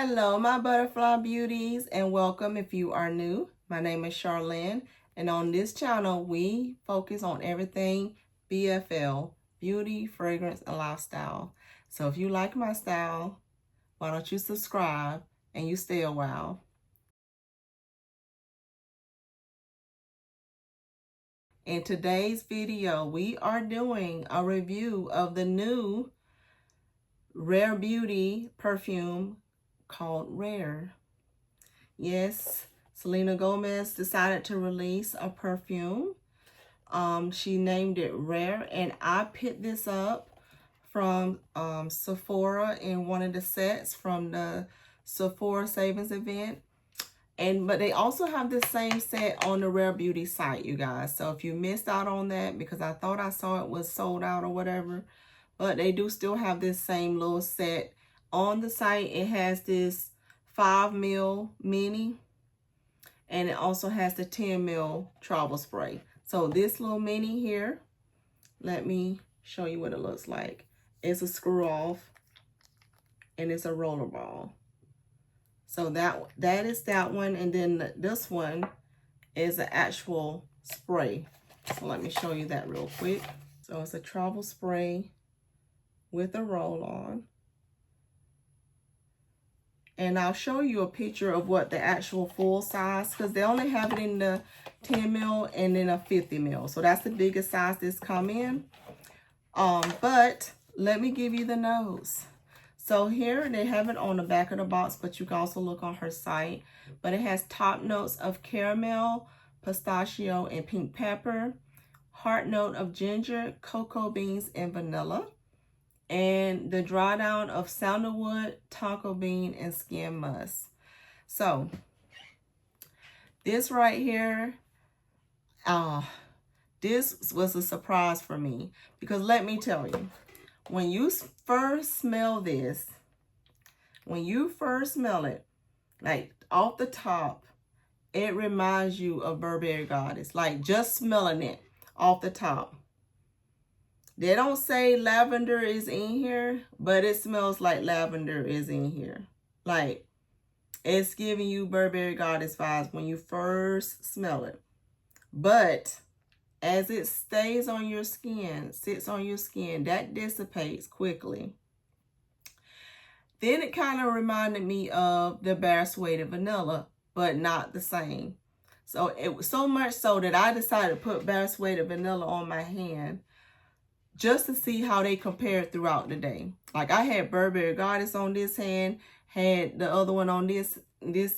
Hello, my butterfly beauties, and welcome if you are new. My name is Charlene, and on this channel, we focus on everything BFL, beauty, fragrance, and lifestyle. So if you like my style, why don't you subscribe and you stay a while. In today's video, we are doing a review of the new Rare Beauty perfume called Rare. Yes, Selena Gomez decided to release a perfume. She named it Rare, and I picked this up from Sephora in one of the sets from the Sephora Savings event. But they also have the same set on the Rare Beauty site, you guys. So if you missed out on that, because I thought I saw it was sold out or whatever, but they do still have this same little set on the site. It has this 5 ml mini, and it also has the 10 ml travel spray. So this little mini here, let me show you what it looks like. It's a screw off, and it's a roller ball. So that is that one, and then this one is an actual spray. So let me show you that real quick. So it's a travel spray with a roll on. And I'll show you a picture of what the actual full size, because they only have it in the 10 ml and then a 50 ml. So that's the biggest size this come in. But let me give you the nose. So here they have it on the back of the box, but you can also look on her site. But it has top notes of caramel, pistachio, and pink pepper. Heart note of ginger, cocoa beans, and vanilla. And the dry down of sandalwood, tonka bean, and skin musk. So this right here, this was a surprise for me, because let me tell you, when you first smell this, like off the top, it reminds you of Burberry Goddess. Like just smelling it off the top. They don't say lavender is in here, but it smells like lavender is in here. Like, it's giving you Burberry Goddess vibes when you first smell it. But as it stays on your skin, sits on your skin, that dissipates quickly. Then it kind of reminded me of the Bare Suede Vanilla, but not the same. So it was so much so that I decided to put Bare Suede Vanilla on my hand, just to see how they compared throughout the day. Like I had Burberry Goddess on this hand, had the other one on this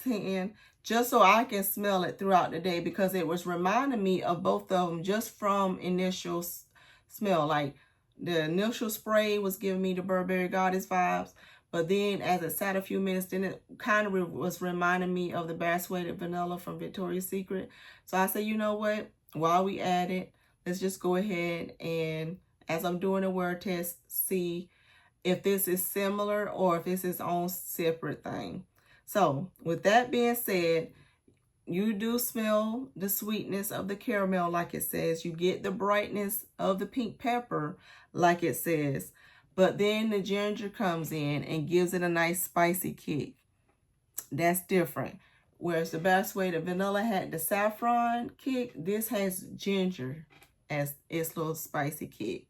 hand, just so I can smell it throughout the day, because it was reminding me of both of them just from initial smell. Like the initial spray was giving me the Burberry Goddess vibes, but then as it sat a few minutes, then it kind of was reminding me of the Bare Suede Vanilla from Victoria's Secret. So I said, you know what, while we at it, let's just go ahead and, as I'm doing a word test, see if this is similar or if it's its own separate thing. So with that being said, you do smell the sweetness of the caramel like it says. You get the brightness of the pink pepper like it says. But then the ginger comes in and gives it a nice spicy kick. That's different. Whereas the Bare Suede Vanilla had the saffron kick, this has ginger as its little spicy kick.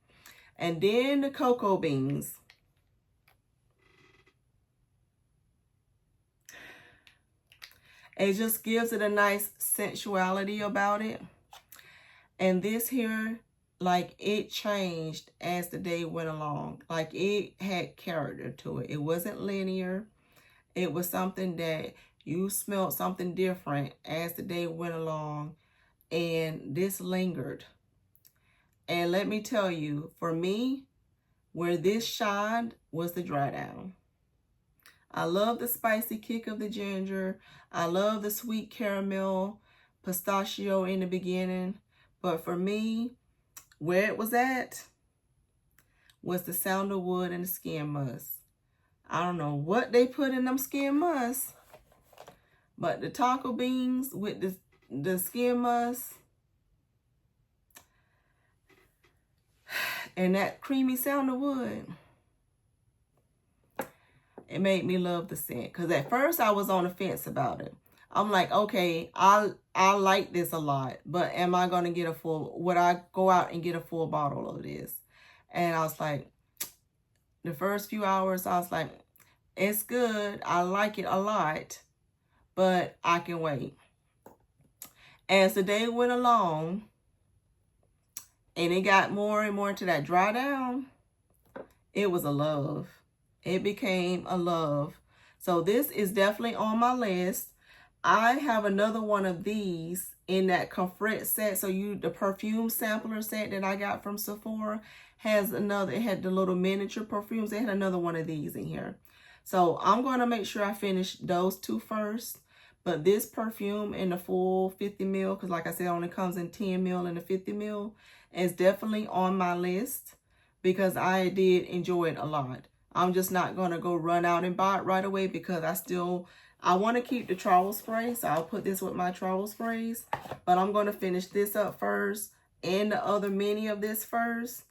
And then the cocoa beans. It just gives it a nice sensuality about it. And this here, like, it changed as the day went along. Like, it had character to it. It wasn't linear. It was something that you smelled something different as the day went along. And this lingered. And let me tell you, for me, where this shined was the dry down. I love the spicy kick of the ginger. I love the sweet caramel, pistachio in the beginning. But for me, where it was at was the sandalwood and the skin musk. I don't know what they put in them skin musk, but the tonka beans with the skin musk and that creamy sandalwood, It made me love the scent. Because at first I was on the fence about it. I'm like, okay, I like this a lot, but am I going to get a full, would I go out and get a full bottle of this? And I was like, the first few hours, I was like, it's good. I like it a lot, but I can wait. As the day went along, and it got more and more into that dry down, it was a love. It became a love. So this is definitely on my list. I have another one of these in that Confret set. So the perfume sampler set that I got from Sephora has another, it had the little miniature perfumes. They had another one of these in here. So I'm going to make sure I finish those two first. But this perfume in the full 50 ml, because like I said, it only comes in 10 ml and the 50 ml, is definitely on my list because I did enjoy it a lot. I'm just not going to go run out and buy it right away because I want to keep the travel spray. So I'll put this with my travel sprays. But I'm going to finish this up first and the other mini of this first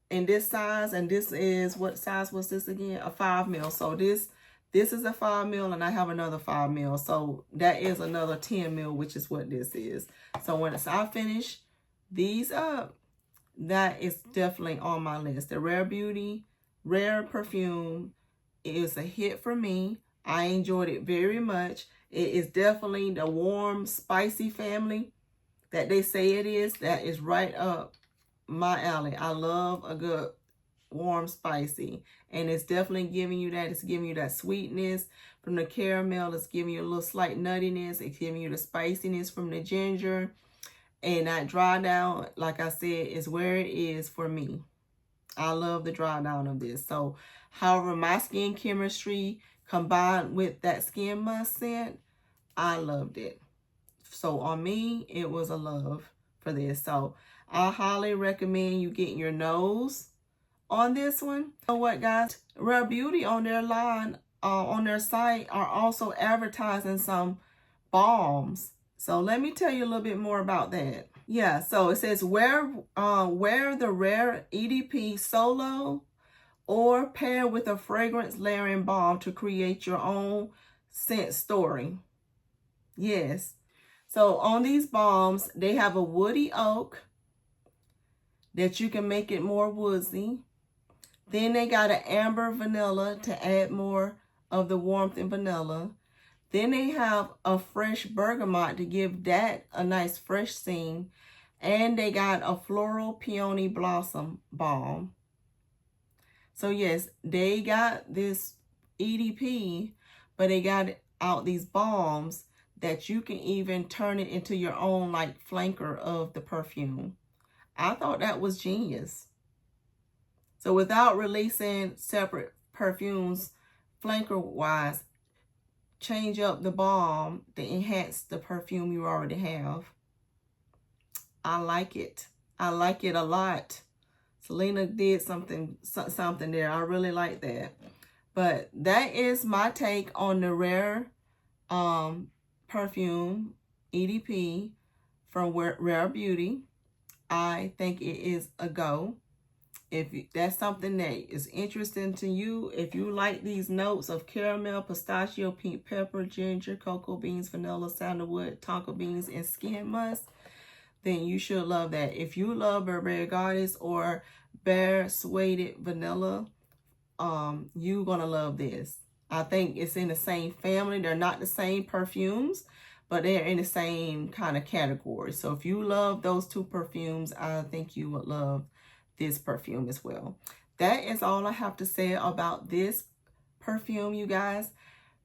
in this size. And this is, what size was this again? A 5 ml. So this is a 5 ml and I have another 5 ml. So that is another 10 ml, which is what this is. So once I finish these up, that is definitely on my list. The Rare Beauty Rare Perfume is a hit for me. I enjoyed it very much. It is definitely the warm, spicy family that they say it is. That is right up my alley. I love a good warm, spicy. And it's definitely giving you that. It's giving you that sweetness from the caramel. It's giving you a little slight nuttiness. It's giving you the spiciness from the ginger. And that dry down, like I said, is where it is for me. I love the dry down of this. So, however, my skin chemistry combined with that Skin Musk scent, I loved it. So, on me, it was a love for this. So, I highly recommend you getting your nose on this one. You know what, guys? Rare Beauty on their line, on their site, are also advertising some balms. So let me tell you a little bit more about that. Yeah, so it says wear the Rare EDP Solo or pair with a fragrance layering balm to create your own scent story. Yes. So on these balms, they have a woody oak that you can make it more woodsy. Then they got an amber vanilla to add more of the warmth in vanilla. Then they have a fresh bergamot to give that a nice fresh scene. And they got a floral peony blossom balm. So yes, they got this EDP, but they got out these balms that you can even turn it into your own like flanker of the perfume. I thought that was genius. So without releasing separate perfumes, flanker-wise, change up the balm to enhance the perfume you already have. I like it. I like it a lot. Selena did something there. I really like that. But that is my take on the Rare Perfume EDP from Rare Beauty. I think it is a go. If that's something that is interesting to you, if you like these notes of caramel, pistachio, pink pepper, ginger, cocoa beans, vanilla, sandalwood, tonka beans, and Skin Musk, then you should love that. If you love Burberry Goddess or Bare Suede Vanilla, you're going to love this. I think it's in the same family. They're not the same perfumes, but they're in the same kind of category. So if you love those two perfumes, I think you would love this perfume as well. That is all I have to say about this perfume, you guys.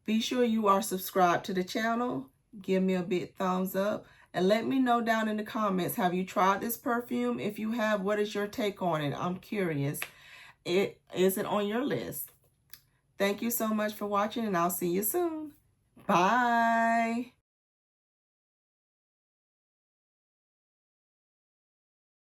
Be sure you are subscribed to the channel. Give me a big thumbs up. And let me know down in the comments, have you tried this perfume? If you have, what is your take on it? I'm curious. Is it on your list? Thank you so much for watching, and I'll see you soon. Bye.